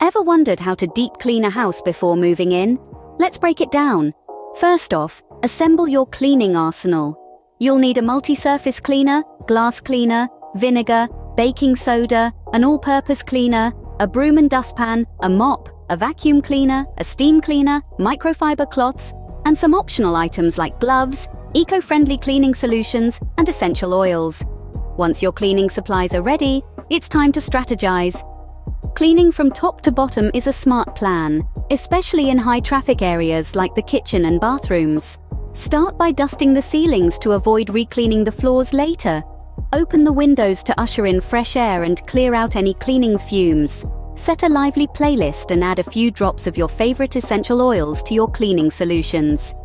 Ever wondered how to deep clean a house before moving in? Let's break it down. First off, assemble your cleaning arsenal. You'll need a multi-surface cleaner, glass cleaner, vinegar, baking soda, an all-purpose cleaner, a broom and dustpan, a mop, a vacuum cleaner, a steam cleaner, microfiber cloths, and some optional items like gloves, eco-friendly cleaning solutions, and essential oils. Once your cleaning supplies are ready, it's time to strategize. Cleaning from top to bottom is a smart plan, especially in high-traffic areas like the kitchen and bathrooms. Start by dusting the ceilings to avoid re-cleaning the floors later. Open the windows to usher in fresh air and clear out any cleaning fumes. Set a lively playlist and add a few drops of your favorite essential oils to your cleaning solutions.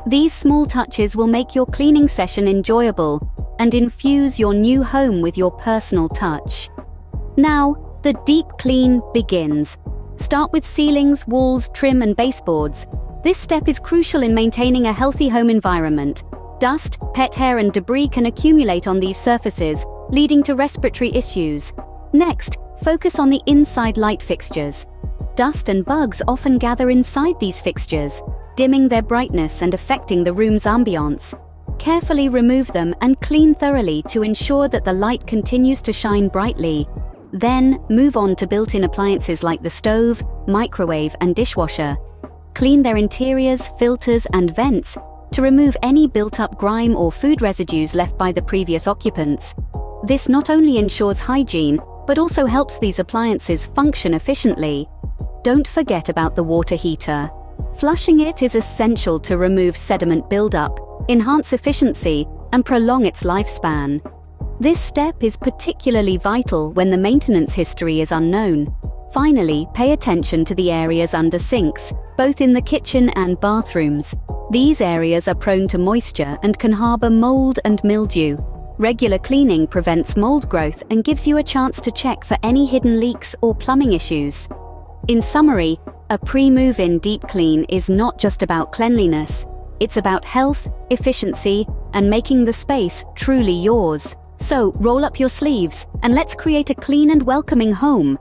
These small touches will make your cleaning session enjoyable and infuse your new home with your personal touch. Now, the deep clean begins. Start with ceilings, walls, trim, and baseboards. This step is crucial in maintaining a healthy home environment. Dust, pet hair, and debris can accumulate on these surfaces, leading to respiratory issues. Next, focus on the inside light fixtures. Dust and bugs often gather inside these fixtures, dimming their brightness and affecting the room's ambiance. Carefully remove them and clean thoroughly to ensure that the light continues to shine brightly. Then, move on to built-in appliances like the stove, microwave, and dishwasher. Clean their interiors, filters, and vents to remove any built-up grime or food residues left by the previous occupants. This not only ensures hygiene, but also helps these appliances function efficiently. Don't forget about the water heater. Flushing it is essential to remove sediment buildup, enhance efficiency, and prolong its lifespan. This step is particularly vital when the maintenance history is unknown. Finally, pay attention to the areas under sinks, both in the kitchen and bathrooms. These areas are prone to moisture and can harbor mold and mildew. Regular cleaning prevents mold growth and gives you a chance to check for any hidden leaks or plumbing issues. In summary, a pre-move-in deep clean is not just about cleanliness. It's about health, efficiency, and making the space truly yours. So, roll up your sleeves and let's create a clean and welcoming home.